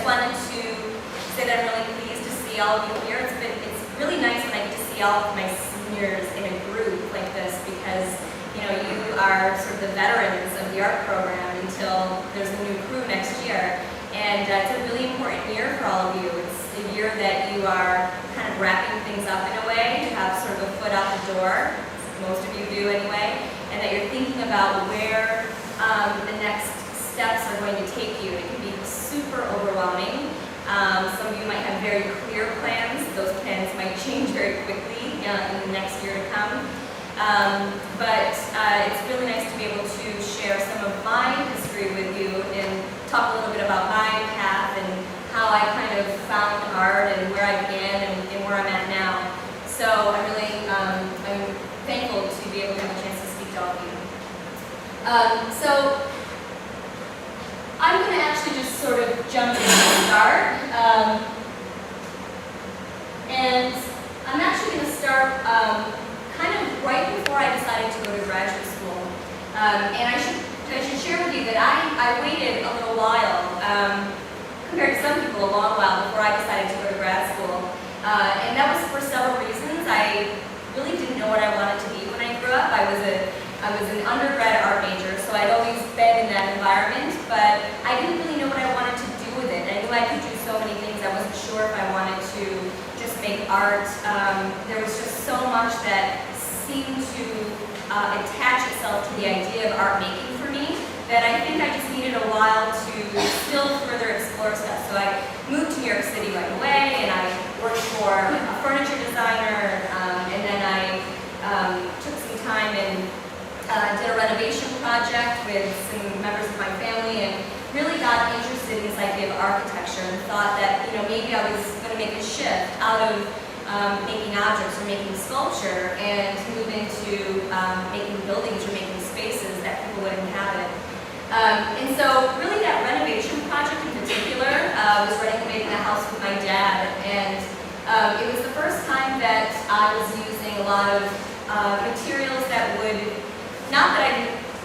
wanted to say that I'm really pleased to see all of you here. It's really nice when I get to see all of my seniors in a group like this because you are sort of the veterans of the art program until there's a new crew next year. And it's a really important year for all of you. It's a year that you are kind of wrapping things up in a way to have sort of a foot out the door, most of you do anyway, and that you're thinking about where the next steps are going to take you. It can be super overwhelming. Some of you might have very clear plans. Those plans might change very quickly in the next year to come. But it's really nice to be able to share some of my history with you and talk a little bit about my path and how I kind of found art and where I began and where I'm at now. So I'm thankful to be able to have a chance to speak to all of you. So I'm going to actually just sort of jump in and start. And I'm actually going to start kind of right before I decided to go to graduate school. And I should share with you that I waited a little while, compared to some people, a long while before I decided to go to grad school. And that was for several reasons. I really didn't know what I wanted to be when I grew up. I was an undergrad art major, so I'd always been in that environment, but I didn't really know what I wanted to do with it. I knew I could do so many things. I wasn't sure if I wanted to just make art. There was just so much that seemed to attach itself to the idea of art making for me that I think I just needed a while to still further explore stuff. So I moved to New York City right away, and I worked for a furniture designer, and then I took some time and did a renovation project with some members of my family, and really got interested in this idea of architecture and thought that maybe I was going to make a shift out of making objects or making sculpture and move into making buildings or making spaces that people would inhabit. And so really that renovation project in particular was renovating the house with my dad, and it was the first time that I was using a lot of materials that would, not that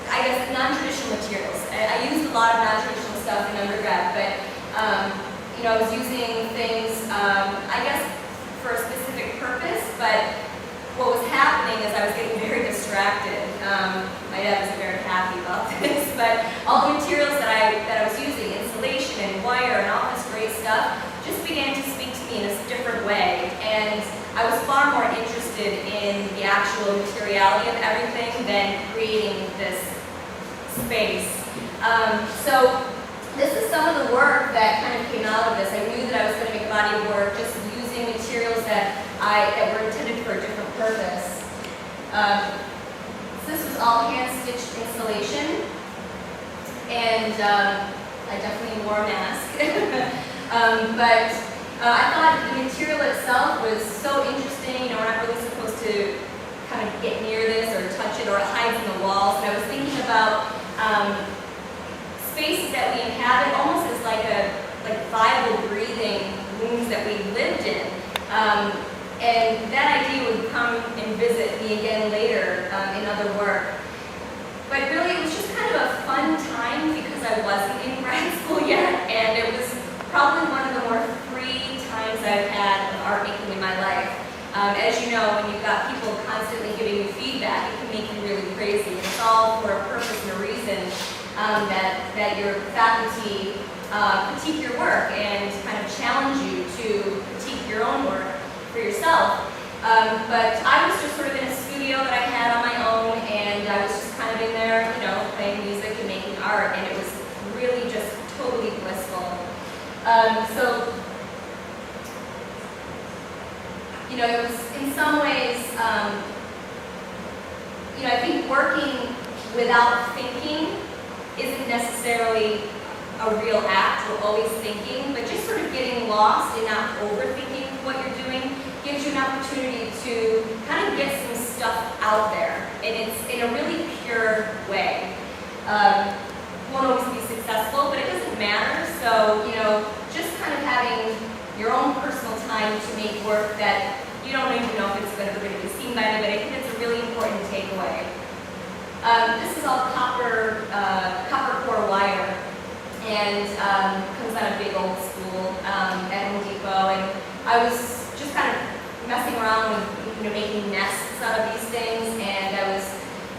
I guess non-traditional materials. I used a lot of non-traditional stuff in undergrad, but I was using things, I guess, for a specific purpose, but what was happening is I was getting very distracted. My dad wasn't very happy about this, but all the materials that I was using, insulation and wire and all this great stuff, just began to speak to me in a different way. And I was far more interested in the actual materiality of everything than creating this space. So this is some of the work that kind of came out of this. I knew that I was going to make a body of work just using materials that were intended for a different purpose. This was all hand-stitched installation, and I definitely wore a mask. But I thought the material itself was so interesting. We're not really supposed to kind of get near this or touch it, or it hides in the walls. And I was thinking about spaces that we inhabit almost as like viable, breathing rooms that we lived in. And that idea would come and visit me again later in other work. But really, it was just kind of a fun time because I wasn't in grad school yet, and it was probably one of the more free times I've had of art making in my life. As you know, when you've got people constantly giving you feedback, it can make you really crazy. It's all for a purpose and a reason that your faculty critique your work and kind of challenge you to critique your own work for yourself. But I was just sort of in a studio that I had on my own, and I was just kind of in there, playing music and making art, and it was really just totally blissful. So, it was in some ways, I think working without thinking isn't necessarily a real act. We're always thinking, but just sort of getting lost and not overthinking what you're doing gives you an opportunity to kind of get some stuff out there, and it's in a really pure way. Won't always be successful, but it doesn't matter. So, just kind of having your own personal time to make work that you don't even know if it's going to be seen by anybody. I think it's a really important takeaway. This is all copper core wire, and comes out of big old school at Home Depot, and I was just kind of messing around with making nests out of these things, and I was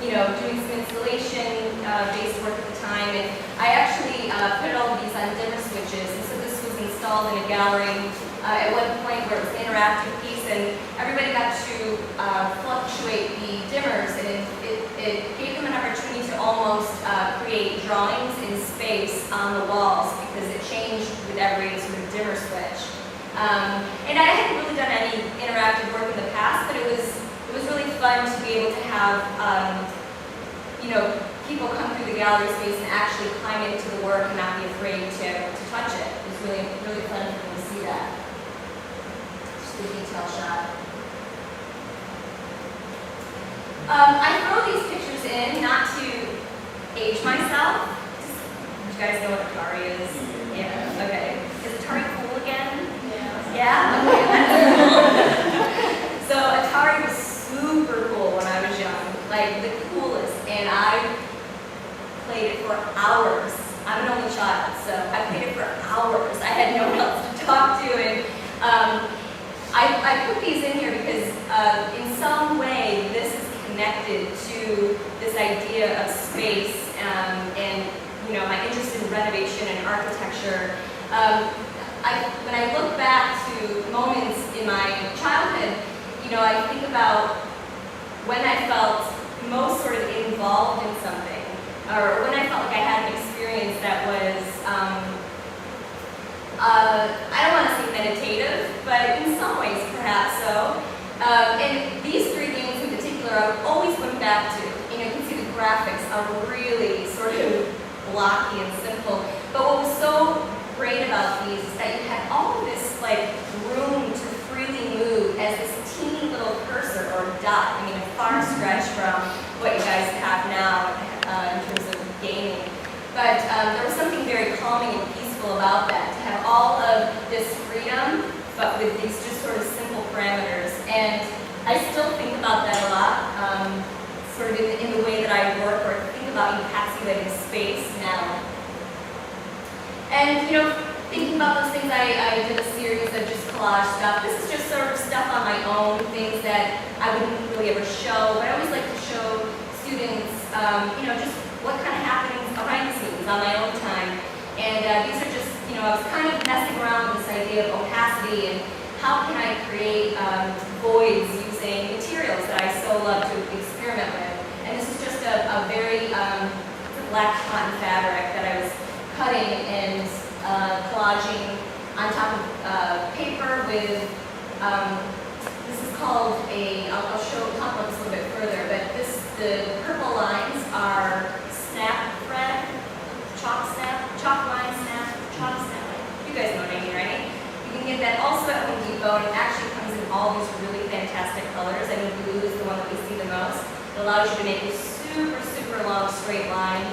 doing some installation-based work at the time, and I actually put all of these on dimmer switches, and so this was installed in a gallery at one point where it was an interactive piece, and everybody got to fluctuate the dimmers, and it gave them an opportunity to almost create drawings in space on the walls because it changed with every sort of dimmer switch. And I hadn't really done any interactive work in the past, but it was really fun to be able to have people come through the gallery space and actually climb into the work and not be afraid to touch it. It was really, really fun for them to see that. Just a detail shot. I throw these pictures in not to age myself. You guys know what Atari is? Yeah, okay. Is Atari cool again? Yeah? Okay, that's cool. So Atari was super cool when I was young, like the coolest, and I played it for hours. I'm an only child, so I played it for hours. I had no one else to talk to, and I put these in here because in some way this is connected to this idea of space and my interest in renovation and architecture. When I look back to moments in my childhood, I think about when I felt most sort of involved in something, or when I felt like I had an experience that was, I don't want to say meditative, but in some ways perhaps so. And these three games in particular, I would always come back to. You can see the graphics are really sort of blocky and simple, but what was so great about these is that you had all of this room to freely move as this teeny little cursor or dot. I mean, a far stretch from what you guys have now in terms of gaming. But there was something very calming and peaceful about that, to have all of this freedom, but with these just sort of simple parameters. And I still think about that a lot, sort of in the way that I work or think about encapsulating space now. And thinking about those things, I did a series of just collage stuff. This is just sort of stuff on my own, things that I wouldn't really ever show, but I always like to show students, just what kind of happenings behind the scenes on my own time. And these are just, I was kind of messing around with this idea of opacity and how can I create voids using materials that I so love to experiment with. And this is just a very black cotton fabric that I was cutting and collaging on top of paper with, this is called I'll talk about this a little bit further, but the purple lines are snap thread, chalk line snap. You guys know what I mean, right? You can get that also at Home Depot, and it actually comes in all these really fantastic colors. I mean, blue is the one that we see the most. It allows you to make a super, super long straight line.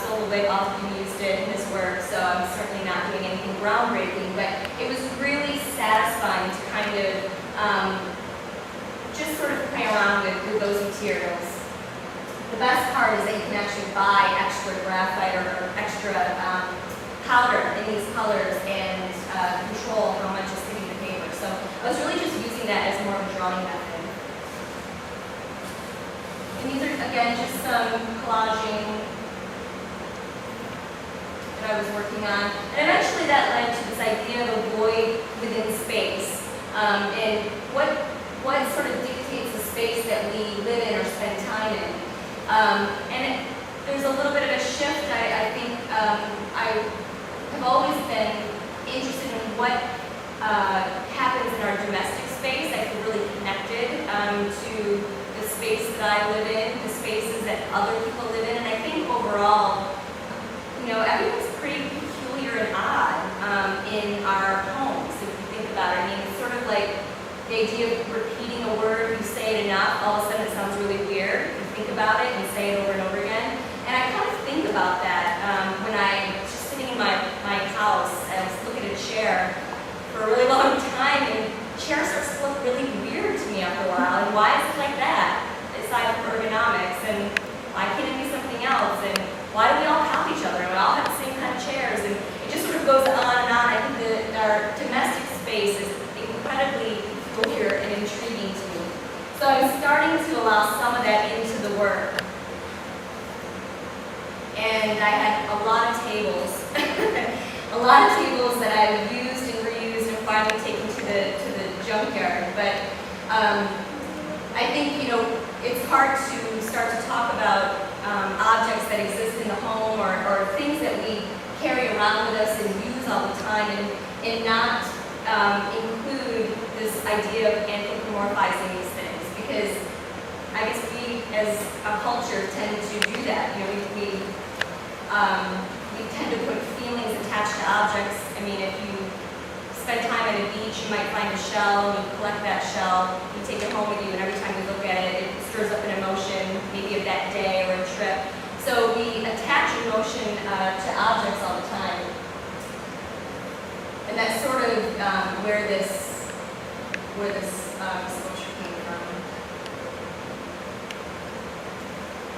Soloway often used it in his work, so I'm certainly not doing anything groundbreaking, but it was really satisfying to kind of just sort of play around with those materials. The best part is that you can actually buy extra graphite or extra powder in these colors and control how much is hitting the paper. So I was really just using that as more of a drawing method. And these are, again, just some collaging I was working on, and eventually that led to this idea of a void within space, and what sort of dictates the space that we live in or spend time in. There's a little bit of a shift. I think I have always been interested in what happens in our domestic space. I feel really connected to the space that I live in, the spaces that other people live in, and I think overall, everyone's pretty peculiar and odd in our homes, if you think about it. I mean, it's sort of like the idea of repeating a word, you say it enough, all of a sudden it sounds really weird. You think about it and say it over and over again. And I kind of think about that when I was just sitting in my house and I was looking at a chair for a really long time, and chairs starts to look really weird to me after a while. And why is it like that? Aside from ergonomics, and why can't it be something else? And why do we all copy each other? And we all have the same kind of chairs, and allow some of that into the work. And I had a lot of tables, a lot of tables that I've used and reused and finally taken to the junkyard. But I think, you know, it's hard to start to talk about objects that exist in the home or things that we carry around with us and use all the time and not include this idea of anthropomorphizing these things, because I guess we as a culture tend to do that. You know, we tend to put feelings attached to objects. I mean, if you spend time at a beach, you might find a shell, and you collect that shell, you take it home with you, and every time you look at it, it stirs up an emotion, maybe of that day or a trip. So we attach emotion to objects all the time. And that's sort of where this sculpture came from.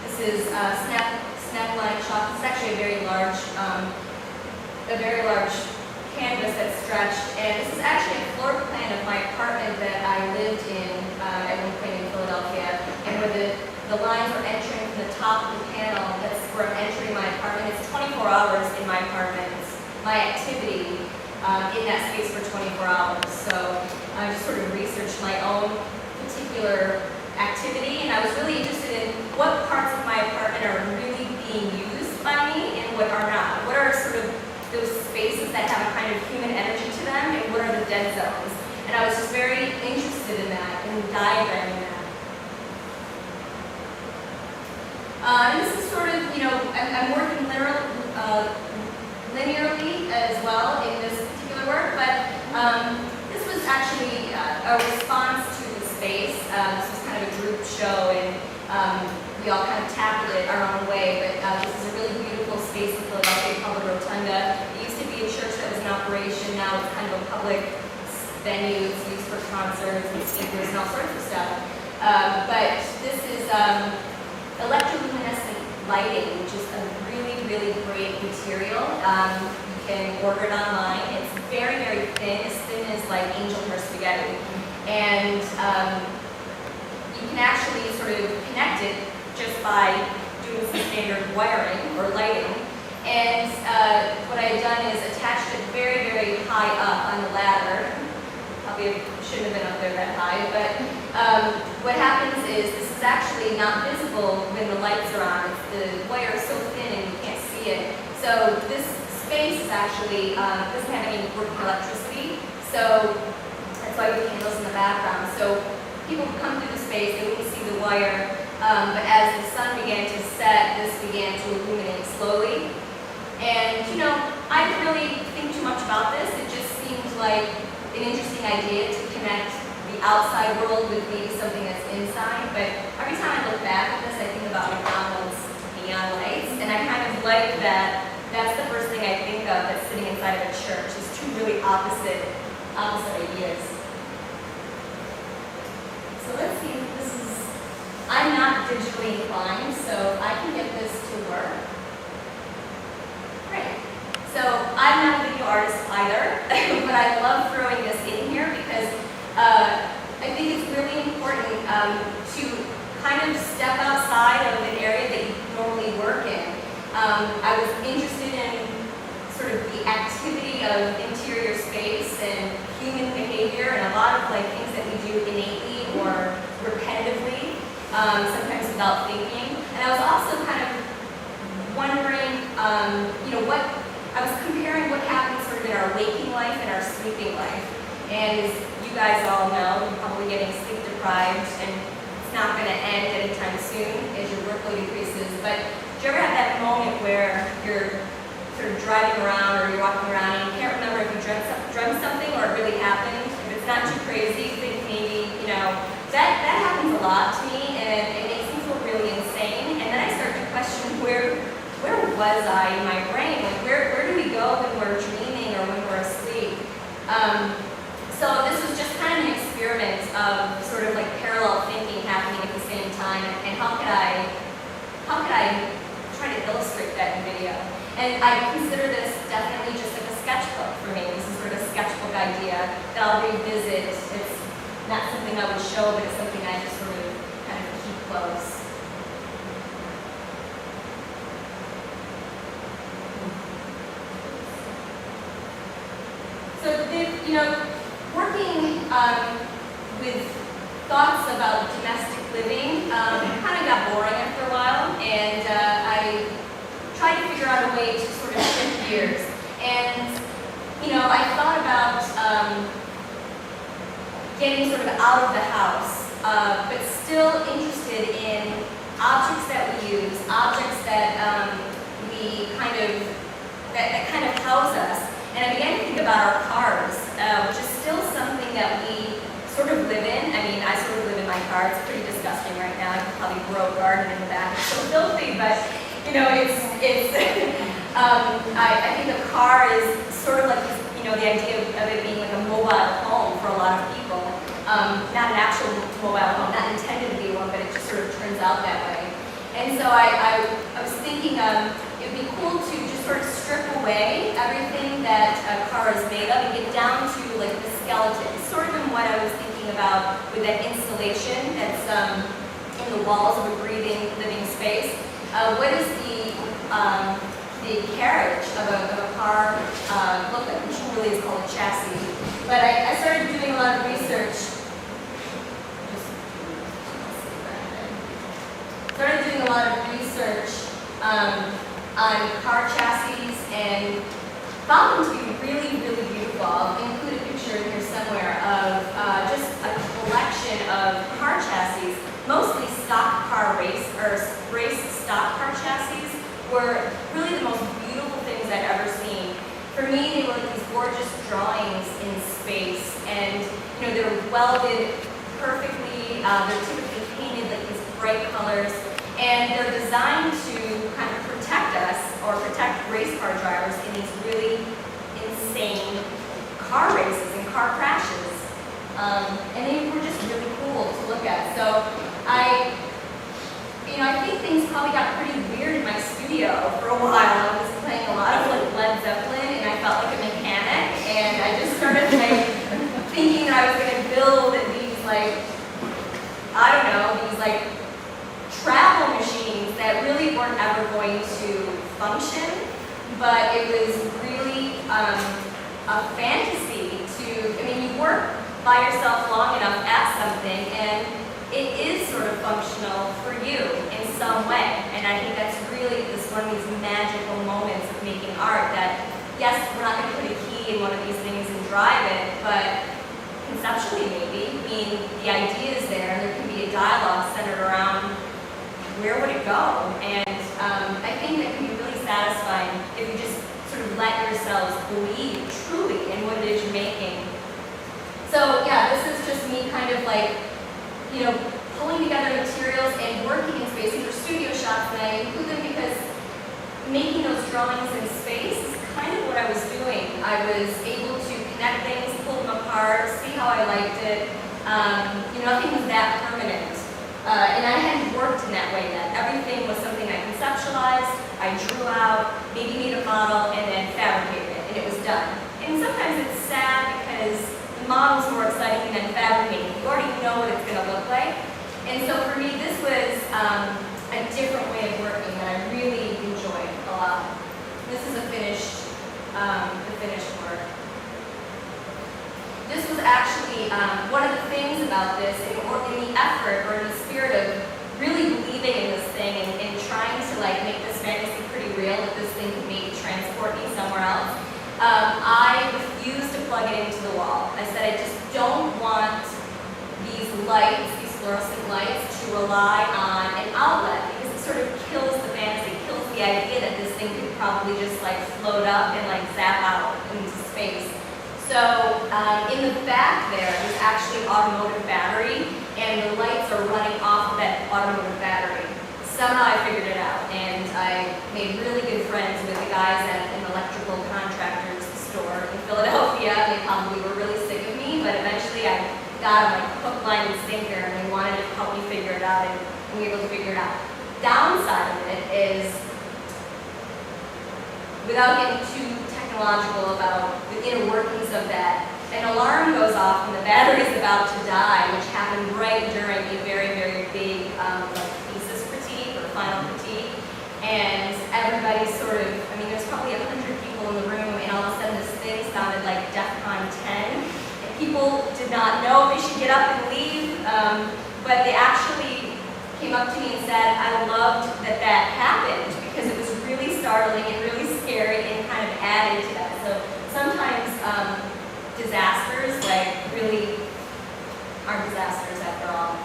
This is snap-line chalk. It's actually a very large canvas that's stretched, and this is actually a floor plan of my apartment that I lived in at one point in Philadelphia, and where the lines are entering from the top of the panel, that's where I'm entering my apartment. It's 24 hours in my apartment. It's my activity in that space for 24 hours. So I just sort of researched my own particular activity, and I was really interested in what parts of my apartment are really being used by me and what are not. What are sort of those spaces that have a kind of human energy to them, and what are the dead zones? And I was just very interested in that and diagramming that. And this is sort of, you know, I'm working linearly as well in this particular work, but this was actually a response to the space. This was kind of a group show, and we all kind of tackled it our own way, but this is a really beautiful space in Philadelphia called the Rotunda. It used to be a church that was in operation. Now it's kind of a public venue. It's used for concerts and speakers and all sorts of stuff. But this is electroluminescent lighting, which is a really, really great material. You can order it online. It's very, very thin, as thin as like angel hair spaghetti. And you can actually sort of connect it just by doing some standard wiring or lighting. And what I had done is attached it very, very high up on the ladder. Probably shouldn't have been up there that high, but what happens is this is actually not visible when the lights are on. The wire is so thin and you can't see it. So this space is actually doesn't have any working electricity. So that's why we have candles in the background. So people would come through the space, they wouldn't see the wire. But as the sun began to set, this began to illuminate slowly. And, you know, I didn't really think too much about this. It just seemed like an interesting idea to connect the outside world with maybe something that's inside. But every time I look back at this, I think about McDonald's neon lights. And I kind of like that. That's the first thing I think of that's sitting inside of a church. It's two really opposite ideas. So let's see. I'm not digitally inclined, so I can get this to work. Great. So I'm not a video artist either, but I love throwing this in here because I think it's really important to kind of step outside of an area that you normally work in. I was interested in sort of the activity of interior space and human behavior and a lot of like things that we do innately or repetitively. Sometimes without thinking. And I was also kind of wondering, you know, I was comparing what happens sort of in our waking life and our sleeping life. And as you guys all know, you're probably getting sleep deprived, and it's not going to end anytime soon as your workload increases. But do you ever have that moment where you're sort of driving around or you're walking around and you can't remember if you dreamt something or it really happened? If it's not too crazy, you think maybe, you know, that happens a lot to me, and it makes me feel really insane. And then I start to question where was I in my brain? Like where do we go when we're dreaming or when we're asleep? So this was just kind of an experiment of sort of like parallel thinking happening at the same time, and how could I try to illustrate that in video? And I consider this definitely just like a sketchbook for me. This is sort of a sketchbook idea that I'll revisit. It's not something I would show, but it's something I just sort of kind of keep close. So, working with thoughts about domestic living kind of got boring after a while, and I tried to figure out a way to sort of shift gears. And, I thought about getting sort of out of the house, but still interested in objects that we use, objects that that kind of house us. And I began to think about our cars, which is still something that we sort of live in. I mean, I sort of live in my car. It's pretty disgusting right now. I could probably grow a garden in the back. It's so filthy, but it's I think the car is sort of like this, the idea of it being like a mobile home for a lot of people. Not an actual mobile home, not intended to be one, but it just sort of turns out that way. And so I was thinking it'd be cool to just sort of strip away everything that a car is made of and get down to like the skeleton. Sort of in what I was thinking about with that insulation that's in the walls of a breathing, living space. What is the carriage of a car look like, which really is called a chassis. But I started doing a lot of research. Started doing a lot of research on car chassis and found them to be really, really beautiful. I'll include a picture in here somewhere of just a collection of car chassis, mostly stock car race stock car chassis were really the most beautiful things I've ever seen. For me, they were like these gorgeous drawings in space, and they're welded perfectly. They're typically painted like these bright colors, and they're designed to kind of protect us or protect race car drivers in these really insane car races and car crashes. And they were just really cool to look at. So I think things probably got pretty weird in my studio for a while. I was playing a lot of like Led Zeppelin, and I felt like a mechanic, and I just started thinking that I was going to build these these travel machines that really weren't ever going to function, but it was really a fantasy you work by yourself long enough at something, and it is sort of functional for you in some way. And I think that's really one of these magical moments of making art that, yes, we're not going to put a key in one of these things and drive it, but conceptually maybe. The idea is there, and there can be a dialogue centered around where would it go. And I think that can be really satisfying if you just sort of let yourselves believe truly in what it is you're making. So yeah, this is just me kind of pulling together materials and working in space. These are studio shots, and I include them because making those drawings in space is kind of what I was doing. I was able to connect things, pull them apart, see how I liked it. Nothing was that permanent. And I hadn't worked in that way yet. Everything was something I conceptualized, I drew out, maybe made a model, and then fabricated it, and it was done. And sometimes it's sad because the model's more exciting than fabricating. You already know what it's going to look like. And so for me, this was a different way of working that I really enjoyed a lot. This is the finished work. This was actually one of the things about this, in the effort or in the spirit of really believing in this thing and trying to make this fantasy pretty real, that this thing could maybe transport me somewhere else. I refused to plug it into the wall. I said I just don't want these lights, these fluorescent lights, to rely on an outlet, because it sort of kills the fantasy, kills the idea that this thing could probably just float up and zap out into space. So in the back there is actually an automotive battery, and the lights are running off of that automotive battery. Somehow I figured it out, and I made really good friends with the guys at an electrical contractor's store in Philadelphia. They probably were really sick of me, but eventually I got them hook, line, and sinker, and they wanted to help me figure it out, and we were able to figure it out. Downside of it is, without getting too technological about the inner workings of that, an alarm goes off when the battery is about to die, which happened right during a very, very big and everybody sort of, I mean, there's probably 100 people in the room, and all of a sudden this thing sounded like DEFCON 10, and people did not know if they should get up and leave, but they actually came up to me and said, I loved that that happened, because it was really startling and really scary and kind of added to that. So sometimes disasters, like, really are disasters after all.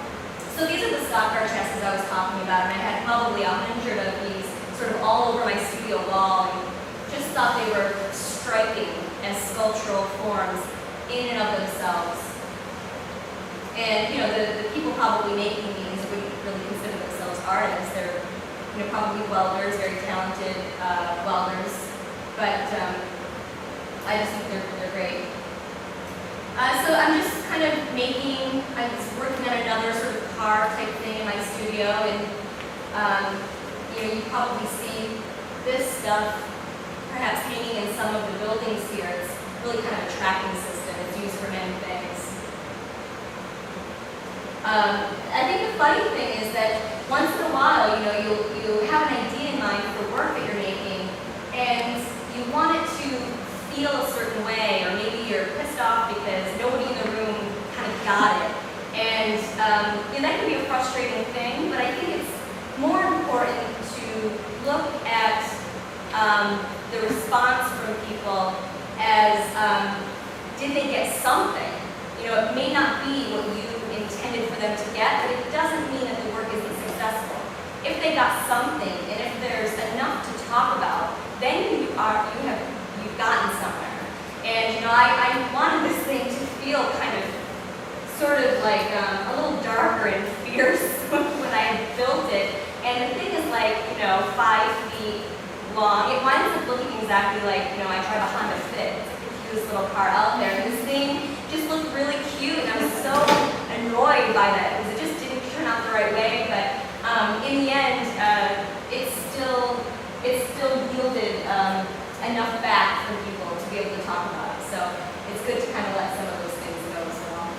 So these are the stock car chassis I was talking about, and I had probably 100 of these sort of all over my studio wall, and just thought they were striking as sculptural forms in and of themselves. And, you know, the people probably making these wouldn't really consider themselves artists. They're, you know, probably welders, very talented welders, but I just think they're great. So I'm just kind of I was working on another sort of car type thing in my studio, and you know, you probably see this stuff perhaps hanging in some of the buildings here. It's really kind of a tracking system. It's used for many things. I think the funny thing is that once in a while, you know, you have an idea in mind for work that you're making, and you want it to feel a certain way, or maybe you're pissed off because nobody in the room kind of got it. And you know, that can be a frustrating thing, but I think it's more important to look at the response from people as did they get something? You know, it may not be what you intended for them to get, but it doesn't mean that the work isn't successful. If they got something, and if there's enough to talk about, then you've gotten somewhere. And you know, I wanted this thing to feel kind of, sort of like a little darker and fierce when I had built it. And the thing is like, you know, 5 feet long. It winds up looking exactly like, you know, I drive a Honda Fit. It's like the cutest little car out there. And this thing just looked really cute, and I was so annoyed by that because it just didn't turn out the right way. But in the end, it still yielded enough back for people to be able to talk about it. So it's good to kind of let some of those things go as well.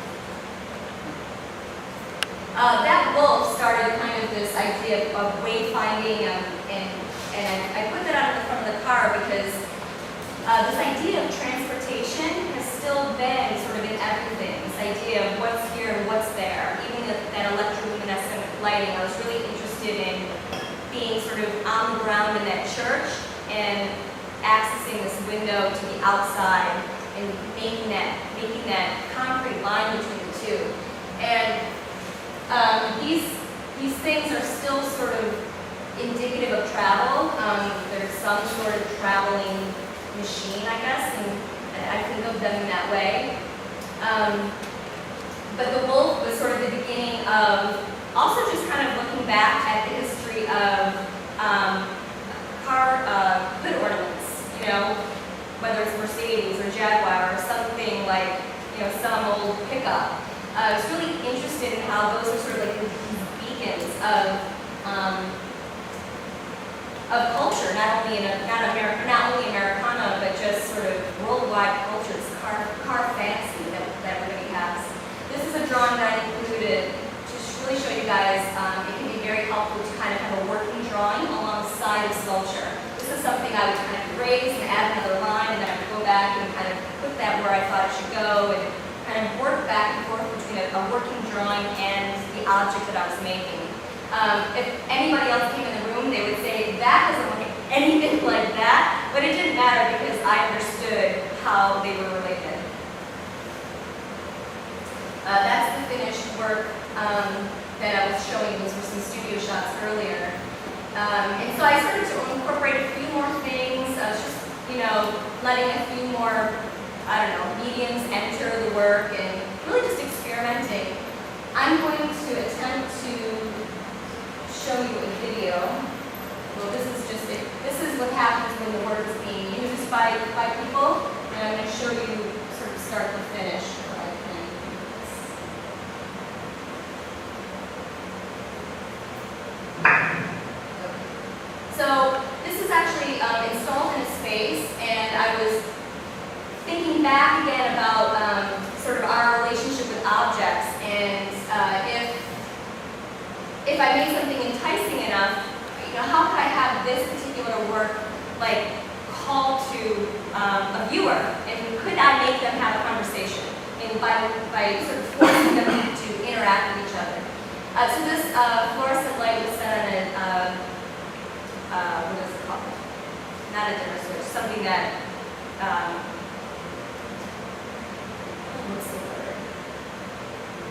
That wolf started kind of this idea of wayfinding, and I put that out in the front of the car because this idea of transportation has still been sort of in everything. This idea of what's here and what's there. Even that electroluminescent lighting, I was really interested in being sort of on the ground in that church and accessing this window to the outside and making that concrete line between the two. And these things are still sort of indicative of travel. There's some sort of traveling machine, I guess, and I think of them in that way. But the wolf was sort of the beginning of also just kind of looking back at the history of car hood ornaments. You know, whether it's Mercedes or Jaguar or something like, you know, some old pickup. I was really interested in how those are sort of like these beacons of culture, not only Americana, but just sort of worldwide culture. It's car fantasy that everybody has. This is a drawing that I included to really show you guys. It can be very helpful to kind of have a working drawing alongside of sculpture. This is something I would kind of erase and add another line, and then I would go back and kind of put that where I thought it should go, and kind of work back and forth between a working drawing and the object that I was making. If anybody else came in the room, they would say, that doesn't look anything like that, but it didn't matter because I understood how they were related. That's the finished work that I was showing. Those were some studio shots earlier. And so I started to incorporate a few more things. I was just, you know, letting a few more, I don't know, mediums enter the work and really just experimenting. I'm going to attempt to show you a video. Well, this is what happens when the work is being used by people, and I'm going to show you sort of start to finish. So this is actually installed in a space, and I was thinking back again about sort of our relationship with objects, and if I made something enticing enough, you know, how could I have have this particular work like call to a viewer, and could I make them have a conversation, and by sort of forcing them to interact with each other. So this fluorescent light was set on what is it called? Not a dimmer switch, something that what's the word?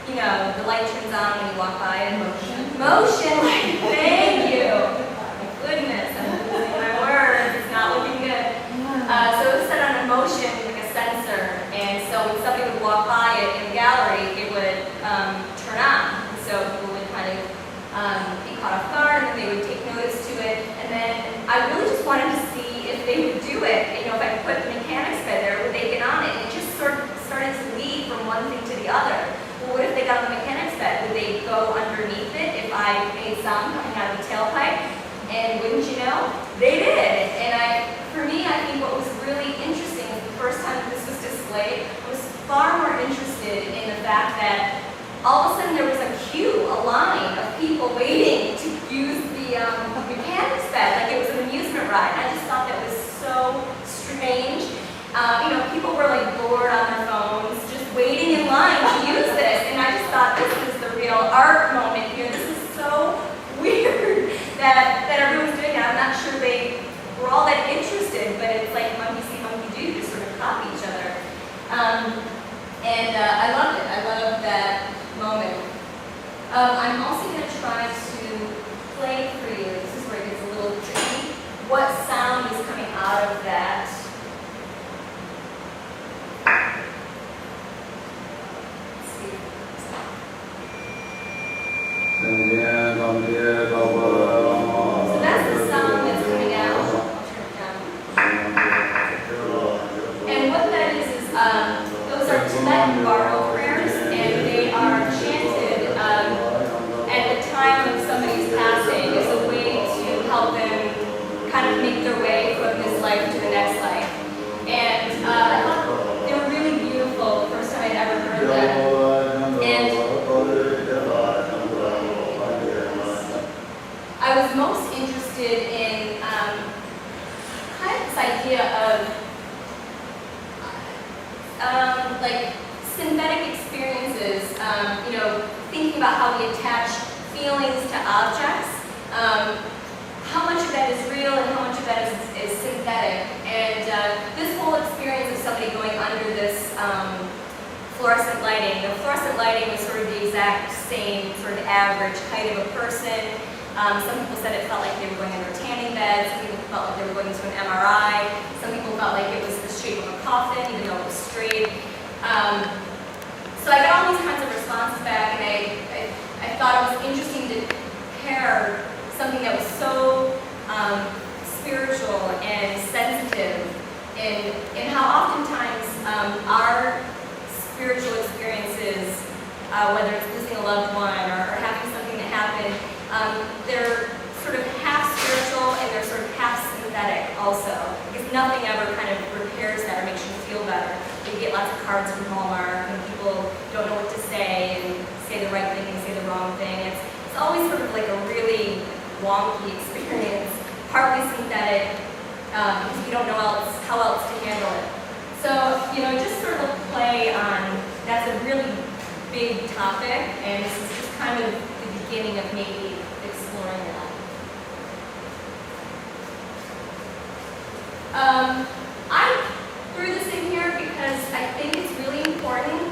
You know, the light turns on when you walk by it. Motion light. Thank you. My goodness, I'm losing my words. It's not looking good. So it was set on a motion, like a sensor, and so when somebody would walk by it in the gallery, it would turn on. And so people would kind of be caught off guard, and they would take notice to it. And then I really just wanted to see if they would do it. You know, if I could put the mechanics bed there, would they get on it? And it just sort of started to lead from one thing to the other. Well, what if they got on the mechanics bed? Would they go underneath it if I made sound coming out of the tailpipe? And wouldn't you know, they did. And for me, I think what was really interesting is the first time that this was displayed, I was far more interested in the fact that all of a sudden there was a queue, a line of people waiting to use the mechanics bed, like it was an amusement ride. I just thought that was so strange. You know, people were like bored on their phones, just waiting in line to use this, and I just thought this is the real art moment here. This is so weird that everyone's doing it. I'm not sure they were all that interested, but it's like monkey see, monkey do, just sort of copy each other. I loved it. I loved that moment. I'm also going to try to play for you. This is where it gets a little tricky. What sound is coming out of that? Let's see. So that's the sound that's coming out. I'll turn it down. And what that is those are Tibetan bardo prayers, and they are chanted at the time of somebody's passing as a way to help them kind of make their way from this life to the next life. And I thought they were really beautiful the first time I'd ever heard them. And I was most interested in kind of this idea of like synthetic experiences, you know, thinking about how we attach feelings to objects, how much of that is real and how much of that is synthetic. And this whole experience of somebody going under this fluorescent lighting. The fluorescent lighting was sort of the exact same sort of average height of a person. Some people said it felt like they were going under a tanning bed. Some people felt like they were going into an MRI. Some people felt like it was the shape of a coffin, even though it was straight. So I got all these kinds of responses back, and I thought it was interesting to pair something that was so spiritual and sensitive, and how oftentimes our spiritual experiences, whether it's losing a loved one or having something that happened, they're sort of half spiritual and they're sort of half synthetic also, because nothing ever kind of repairs that or makes you feel better. You get lots of cards from Hallmark, and people don't know what to say and say the right thing and say the wrong thing. It's always sort of like a really wonky experience, partly synthetic, because you don't know how else to handle it. So, you know, just sort of play on, that's a really big topic, and this is just kind of the beginning of maybe exploring that. I threw this in here because I think it's really important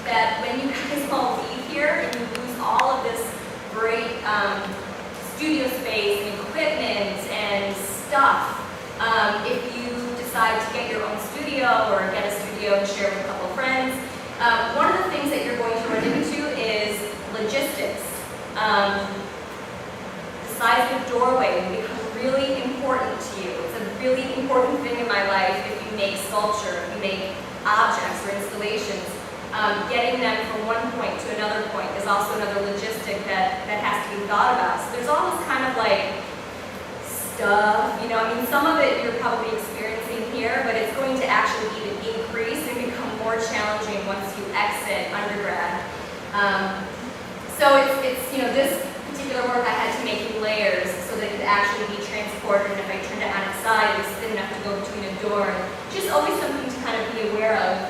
that when you guys all leave here and you lose all of this great studio space and equipment and stuff, if you decide to get your own studio or get a studio and share with a couple friends, one of the things that you're going to run into is logistics. The size of the doorway will become really important to you. It's a really important thing in my life if you make sculpture, if you make objects or installations. Getting them from one point to another point is also another logistic that has to be thought about. So there's all this kind of like stuff, you know, I mean, some of it you're probably experiencing here, but it's going to actually even increase and become more challenging once you exit undergrad. So it's you know, this particular work I had to make in layers so that it could actually be transported cord, and if I turned it on its side, it was thin enough to go between a door. And just always something to kind of be aware of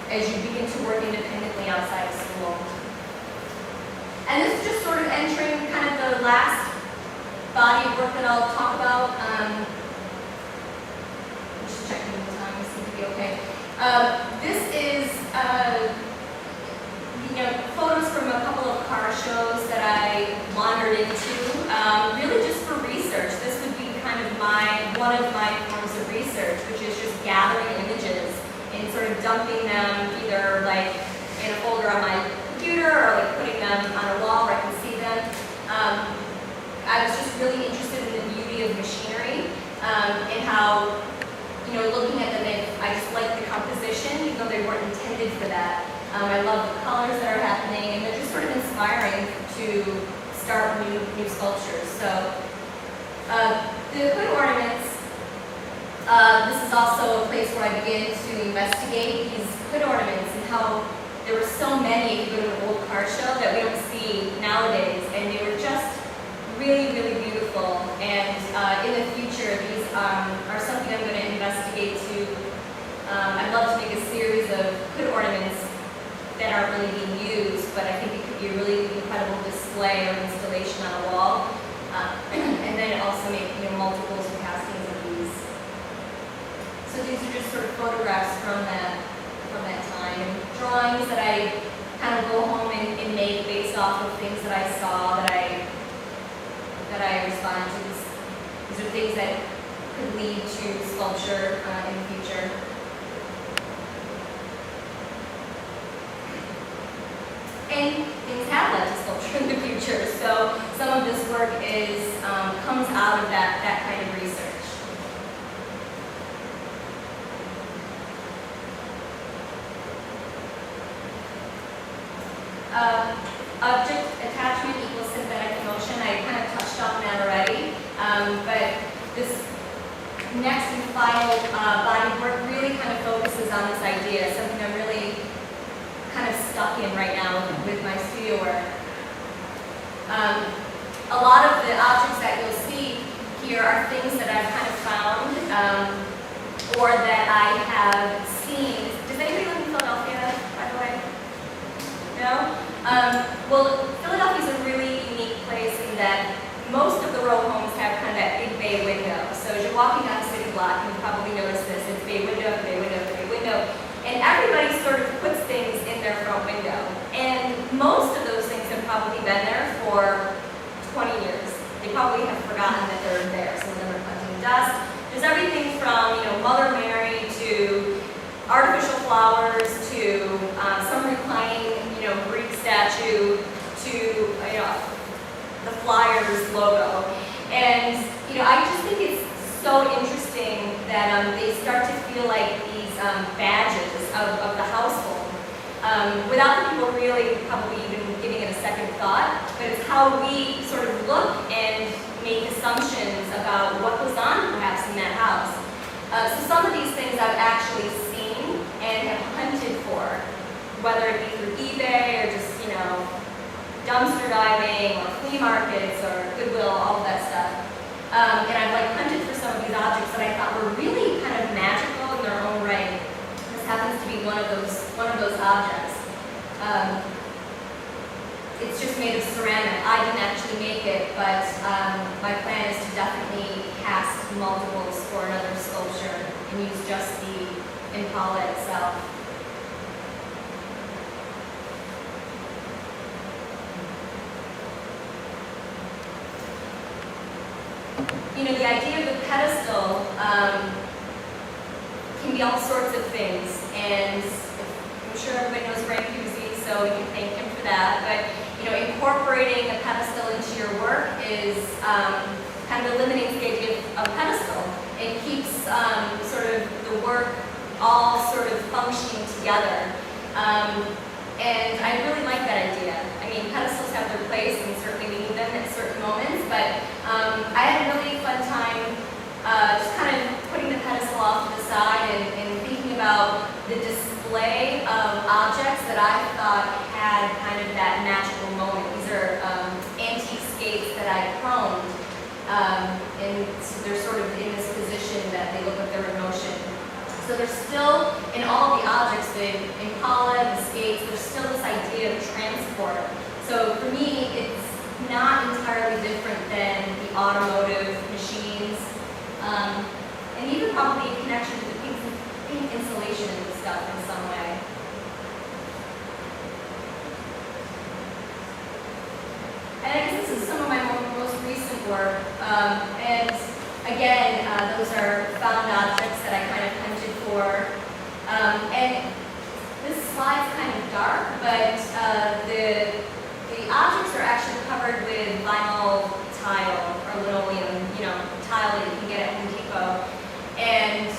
as you begin to work independently outside of school. And this is just sort of entering kind of the last body of work that I'll talk about. Just checking the time, we seem to be okay. This is photos from a couple of car shows that I wandered into, really just for research. This would be kind of one of my forms of research, which is just gathering images and sort of dumping them either like in a folder on my computer or like putting them on a wall where I can see them. I was just really interested in the beauty of machinery and how, looking at them, I just liked the composition, even though they weren't intended for that. I love the colors that are happening, and they're just sort of inspiring to start new sculptures. So the hood ornaments, this is also a place where I began to investigate these hood ornaments and how there were so many, if you go to an old car show, that we don't see nowadays, and they were just really, really beautiful. And in the future, these are something I'm going to investigate too. I'd love to make a series of hood ornaments that aren't really being used, but I think it could be a really incredible display or installation on a wall. And then also make multiples and castings of these. So these are just sort of photographs from that time, and drawings that I kind of go home and make based off of things that I saw that I responded to. These are things that could lead to sculpture in the future. And things have led to sculpture in the future. So some of this work comes out of that kind of research. Object attachment equals synthetic motion. I kind of touched on that already. But this next and final body of work really kind of focuses on this idea, something I'm really kind of stuck in right now with my studio work. A lot of the objects that you'll see here are things that I've kind of found or that I have seen. Does anybody live in Philadelphia, by the way? No? Well, Philadelphia is a really unique place in that most of the row homes have kind of that big bay window. So as you're walking down the city block, you probably notice this. It's bay window, bay window, bay window. And everybody sort of puts things in their front window. And most of those things have probably been there for 20 years. They probably have forgotten that they're there. Some of them are collecting dust. There's everything from, Mother Mary to artificial flowers to some reclining, Greek statue to, the Flyers logo. And, I just think it's so interesting that they start to feel like these badges of the household without the people really probably even giving it a second thought, but it's how we sort of look and make assumptions about what goes on perhaps in that house. So some of these things I've actually seen and have hunted for, whether it be through eBay or just, dumpster diving or flea markets or Goodwill, all of that stuff. And I've hunted for some of these objects that I thought were really kind of magical in their own right. This happens to be one of those objects. It's just made of ceramic. I didn't actually make it, but my plan is to definitely cast multiples for another sculpture and use just the Impala itself. The idea of the pedestal can be all sorts of things, and I'm sure everybody knows Ray Pusey, so you can thank him for that. But incorporating a pedestal into your work is kind of eliminates the idea of a pedestal. It keeps sort of the work all sort of functioning together. And I really like that idea. I mean, pedestals have their place, and certainly we need them at certain moments, but I had a really fun time just kind of putting the pedestal off to the side and thinking about the display of objects that I thought had kind of that magical moment. These are antique skates that I chromed and so they're sort of in this position that they look like they're in motion. So there's still, in all of the objects, the Impala, the skates, there's still this idea of transport. So for me, it's not entirely different than the automotive machines, and even probably a connection to the pink insulation and stuff in some way. And I guess this is some of my most recent work. And again, those are found objects that I kind of hunted for. And this slide's kind of dark, but the objects are actually covered with vinyl tile or linoleum, tile that you can get at Home Depot. And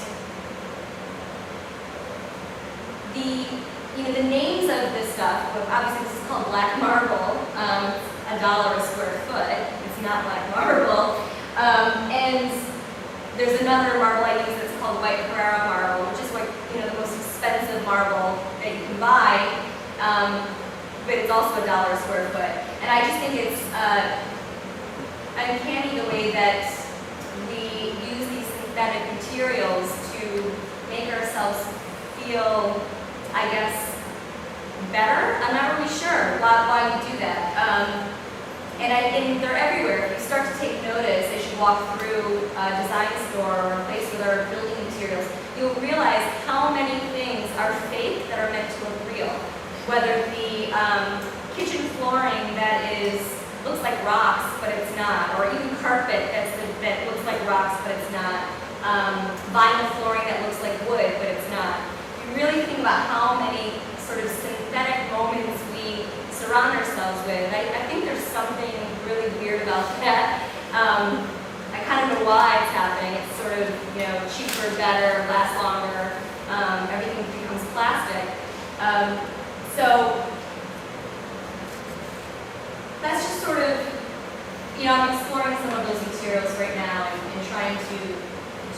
the names of this stuff, obviously this is called black marble, $1 a square foot. It's not black marble. And there's another marble I use that's called white Carrara marble, which is the most expensive marble that you can buy. But it's also $1 a square foot. And I just think it's uncanny the way that we use these synthetic materials to make ourselves feel, I guess, better? I'm not really sure why we do that. And they're everywhere. If you start to take notice as you walk through a design store or a place where there are building materials, you'll realize how many things are fake that are meant to look real. Whether the kitchen flooring that looks like rocks, but it's not, or even carpet that looks like rocks, but it's not, vinyl flooring that looks like wood, but it's not. You really think about how many sort of synthetic moments we surround ourselves with. I think there's something really weird about that. I kind of know why it's happening. It's sort of, cheaper, better, lasts longer. Everything becomes plastic. So that's just sort of, I'm exploring some of those materials right now and trying to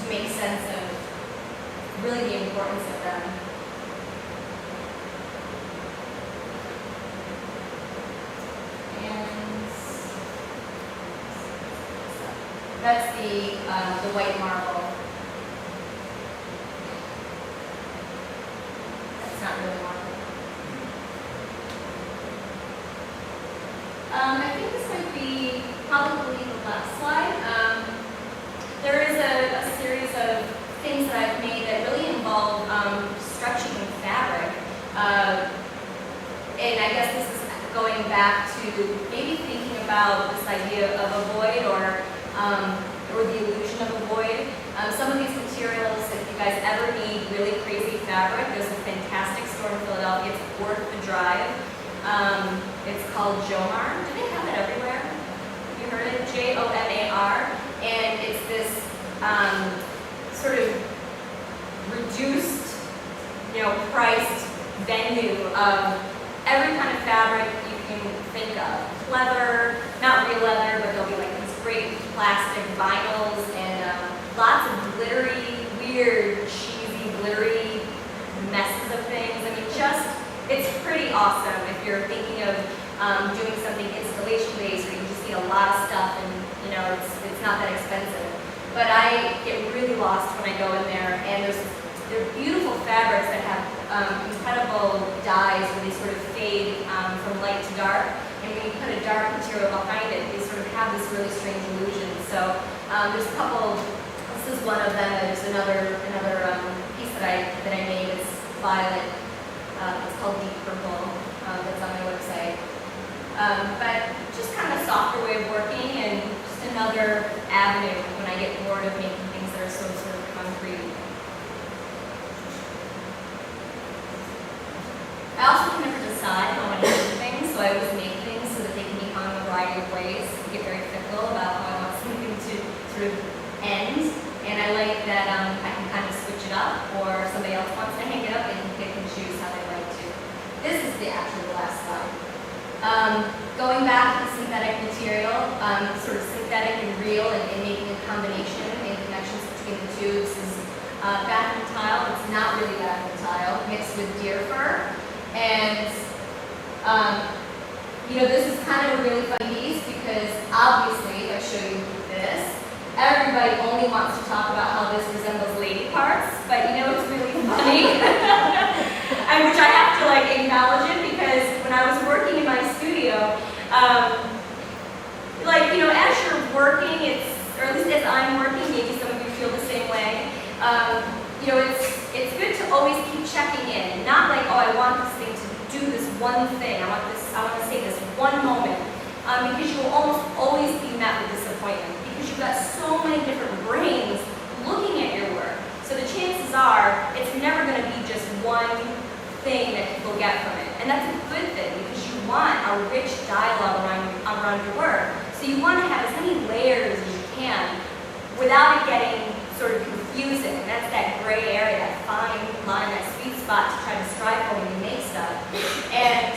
make sense of really the importance of them. That's the white marble. That's not really marble. I think this might be probably the last slide. There is a series of things that I've made that really involve stretching fabric. And I guess this is going back to maybe thinking about this idea of a void or the illusion of a void. Some of these materials, if you guys ever need really crazy fabric, there's a fantastic store in Philadelphia. It's worth the drive. It's called Jomar. Do they have it everywhere? Have you heard it? Jomar. And it's this sort of reduced, priced venue of every kind of fabric you can think of. Leather, not real leather, but there'll be like these great plastic vinyls and lots of glittery, weird, cheesy, glittery messes of things. I mean, it's pretty awesome if you're thinking of doing something installation-based where you just need a lot of stuff and, it's not that expensive. But I get really lost when I go in there, and they're beautiful fabrics that have incredible dyes where they sort of fade from light to dark. And when you put a dark material behind it, they sort of have this really strange illusion. So there's a couple. This is one of them. There's another piece that I made. It's violet. It's called Deep Purple. That's on my website. But just kind of a softer way of working, and just another avenue when I get bored of making things that are so sort of concrete. I also can never decide how I want to do things, so I always make things so that they can be hung in a variety of ways. I get very fickle about how I want something to sort of end, and I like that I can kind of switch it up, or somebody else wants to hang it up, they can pick and choose how they like to. This is the last slide. Going back to the synthetic material, sort of synthetic and real, and making a combination and connections between the two. This is bathroom tile. It's not really bathroom tile, mixed with deer fur. And, this is kind of a really fun piece because obviously, if I show you this, this. Everybody only wants to talk about how this resembles lady parts, but you know it's really funny, and which I have to like acknowledge it, because when I was working in my studio, like, you know, as you're working, or at least as I'm working, maybe some of you feel the same way, you know, it's good to always keep checking in, not like, oh, I want this thing to do this one thing, I want to say this one moment, because you will almost always be met with disappointment, because you've got so many different brains looking at your work. So the chances are, it's never going to be just one thing that people get from it. And that's a good thing, because you want a rich dialogue around your work. So you want to have as many layers as you can without it getting sort of confusing. And that's that gray area, that fine line, that sweet spot to try to strive for when you make stuff. And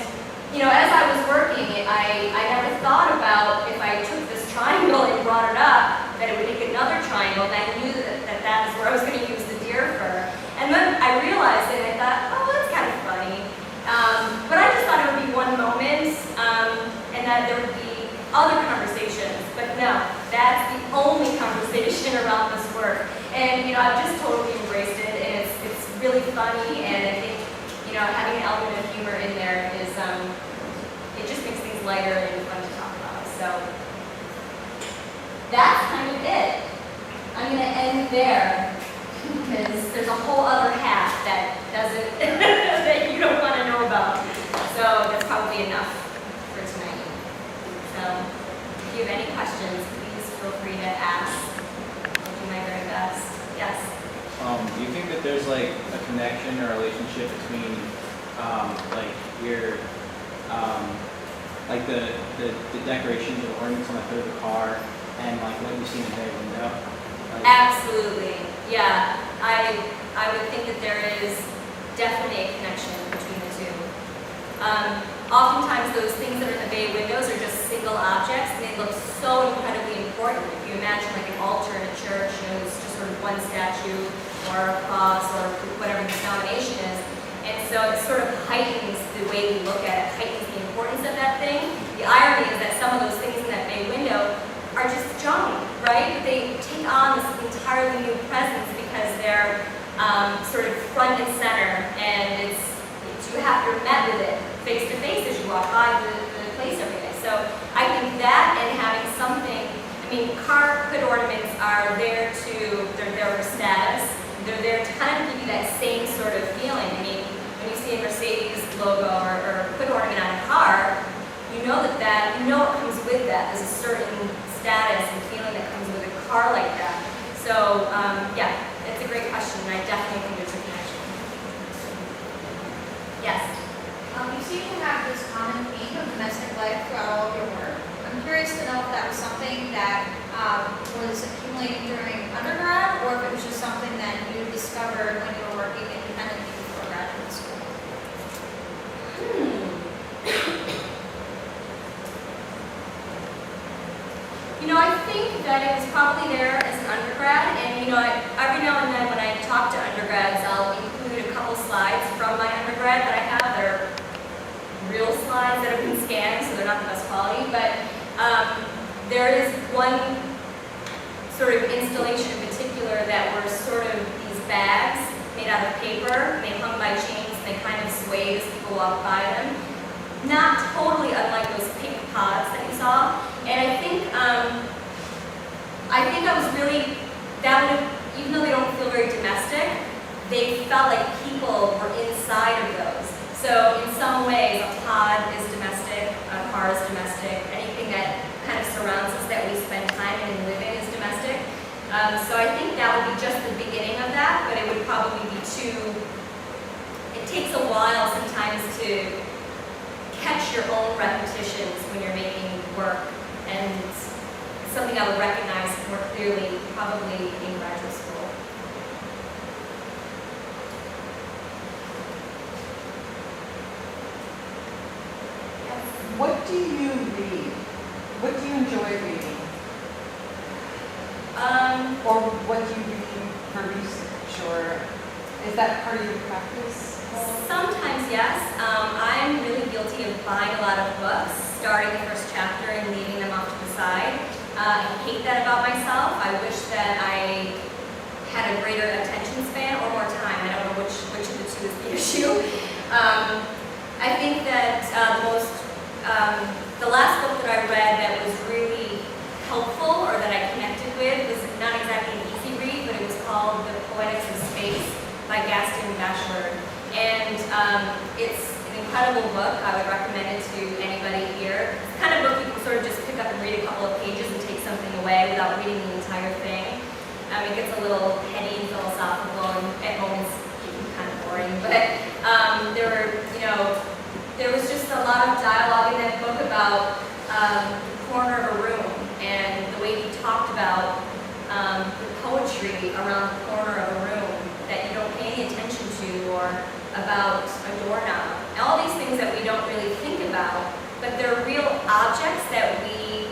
you know, as I was working, I never thought about if I took this triangle and brought it up, that it would make another triangle, and I knew that is where I was going to use the deer fur. And then I realized it, and I thought, oh, that's kind of funny. But I just thought it would be one moment, and that there would be other conversations. But no, that's the only conversation around this work. And you know, I've just totally embraced it, and it's really funny, and I think, you know, having an element of humor in there is, it just makes things lighter and fun to talk about. So that's kind of it. I'm going to end there, because there's a whole other half that doesn't, that you don't want to know about. So that's probably enough for tonight. So if you have any questions, please feel free to ask. I'll do my very best. Yes? Do you think that there's like a connection or relationship between like your like the decorations or ornaments on the hood of the car and like what you see in the bay window? Like, absolutely, yeah. I would think that there is definitely a connection between the two. Oftentimes those things that are in the bay windows are just single objects, and they look so incredibly important. If you imagine like an altar in a church, you know, it's just sort of one statue or a cross or whatever the denomination is. And so it sort of heightens the way we look at it, heightens the importance of that thing. The irony is that some of those things in that bay window are just junk, right? But they take on this entirely new presence because they're sort of front and center, and you're met with it face to face as you walk by the place every day. So I think that, and having something, I mean, car hood ornaments are there for status. They're there to kind of give you that same sort of feeling. I mean, when you see a Mercedes logo or hood ornament on a car, you know you know what comes with that. There's a certain status and feeling that comes with a car like that. So yeah, it's a great question, and I definitely think there's a connection. Yes? You seem to have this common theme of domestic life throughout all of your work. I'm curious to know if that was something that was accumulating during undergrad, or if it was just something that you discovered when you were working independently before graduate school. You know, I think that it was probably there as an undergrad, and you know, every now and then when I talk to undergrads, I'll include a couple slides from my undergrad that I have that are real slides that have been scanned, so they're not the best quality, but there is one sort of installation in particular that were sort of these bags made out of paper, and they hung by chains, and they kind of swayed as people walked by them. Not totally unlike those pink pods that you saw. And I think I was really, even though they don't feel very domestic, they felt like people were inside of those. So in some ways, a pod is domestic, a car is domestic, anything that kind of surrounds us that we spend time in and live in is domestic. So I think that would be just the beginning of that, but it would probably be it takes a while sometimes to catch your own repetitions when you're making work, and it's something I would recognize more clearly probably in graduate school. Yes. What do you read? What do you enjoy reading? Or what do you read for research? Or is that part of your practice? Sometimes, yes. I'm really guilty of buying a lot of books, starting the first chapter and leaving them off to the side. I hate that about myself. I wish that I had a greater attention span or more time. I don't know which of the two is the issue. I think that the last book that I read that was really helpful or that I connected with was not exactly an easy read, but it was called The Poetics of Space by Gaston Bachelard. And it's an incredible book. I would recommend it to anybody here. It's the kind of book you can sort of just pick up and read a couple of pages and take something away without reading the entire thing. It gets a little heady and philosophical and at moments kind of boring, but there was just a lot of dialogue in that book about the corner of a room and the way he talked about the poetry around the corner of a room that you don't pay any attention to, or about a doorknob. And all these things that we don't really think about, but they're real objects that we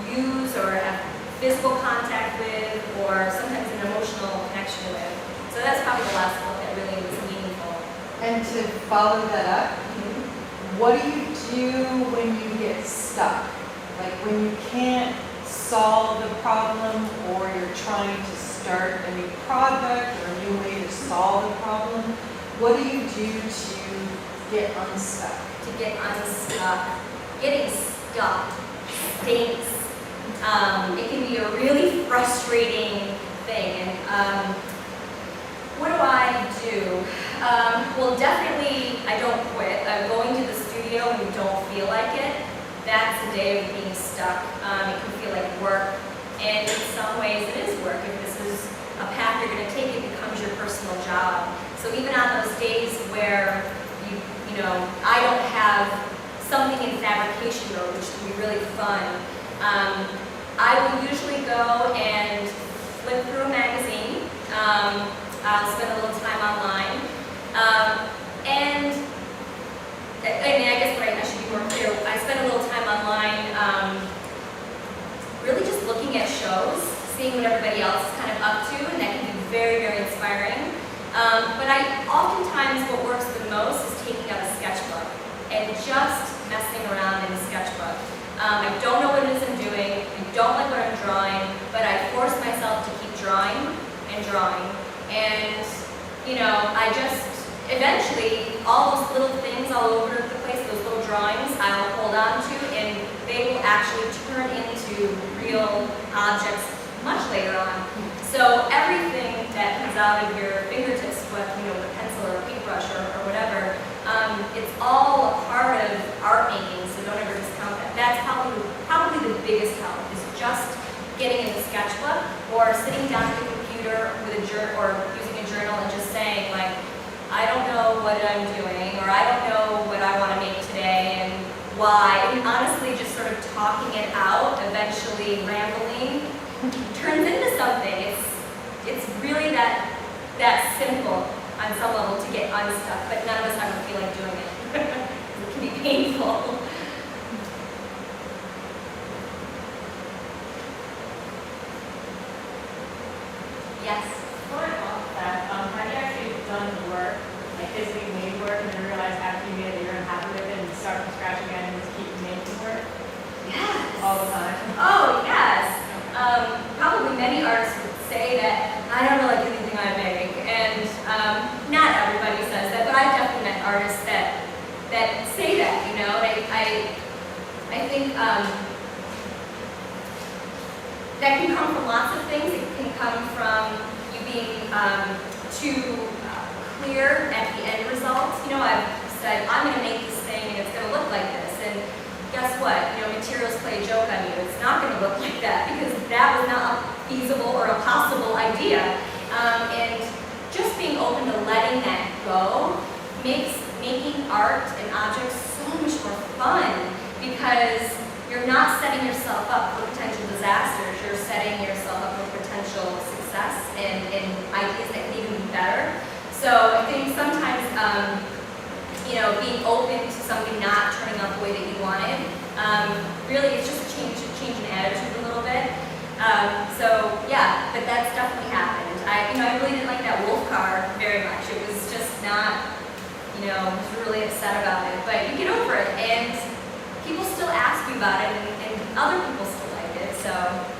use or have physical contact with, or sometimes an emotional connection with. So that's probably the last book that really was meaningful. And to follow that up, what do you do when you get stuck? Like when you can't solve the problem, or you're trying to start a new project or a new way to solve the problem, what do you do to get unstuck? To get unstuck. Getting stuck stinks. It can be a really frustrating thing. And what do? Well, definitely I don't quit. Going to the studio when you don't feel like it, that's a day of being stuck. It can feel like work, and in some ways it is work. If this is a path you're going to take, it becomes your personal job. So even on those days where I don't have something in fabrication mode, which can be really fun, I will usually go and flip through a magazine. I'll spend a little time online. And I guess I should be more clear. I spend a little time online really just looking at shows, seeing what everybody else is kind of up to, and that can be very, very inspiring. But oftentimes what works the most is taking out a sketchbook and just messing around in the sketchbook. I don't know what it is I'm doing, I don't like what I'm drawing, but I force myself to keep drawing and drawing. And, I just, eventually, all those little things all over the place, those little drawings, I'll hold on to, and they will actually turn into real objects much later on. So everything that comes out of your fingertips, with a pencil or a paintbrush or whatever, it's all a part of art making, so don't ever discount that. That's probably the biggest help, is just getting in the sketchbook or sitting down at the computer with a journal or using a journal and just saying, like, I don't know what I'm doing, or I don't know what I want to make today and why. And honestly, just sort of talking it out, eventually rambling, turns into something. It's really that simple on some level to get unstuck, but none of us ever feel like doing it. It can be painful. Yes. Going off that, have you actually done the work, like physically made work, and then realized after you made it you're unhappy with it and start from scratch again and just keep making work Yes. all the time? Oh, yes. Probably many artists would say that I don't really like anything I make, and not everybody says that, but I've definitely met artists that say that. I think that can come from lots of things. It can come from you being too clear at the end result. I've said, I'm going to make this thing and it's going to look like this. And guess what? Materials play a joke on you. It's not going to look like that because that was not a feasible or a possible idea. And just being open to letting that go makes making art and objects so much more fun because you're not setting yourself up for potential disasters. You're setting yourself up for potential success and ideas that can even be better. So I think sometimes, being open to something not turning out the way that you wanted, really it's just a change in attitude a little bit. But that's definitely happened. I really didn't like that wolf car very much. It was just not, I was really upset about it. But you get over it, and people still ask me about it, and other people still like it. So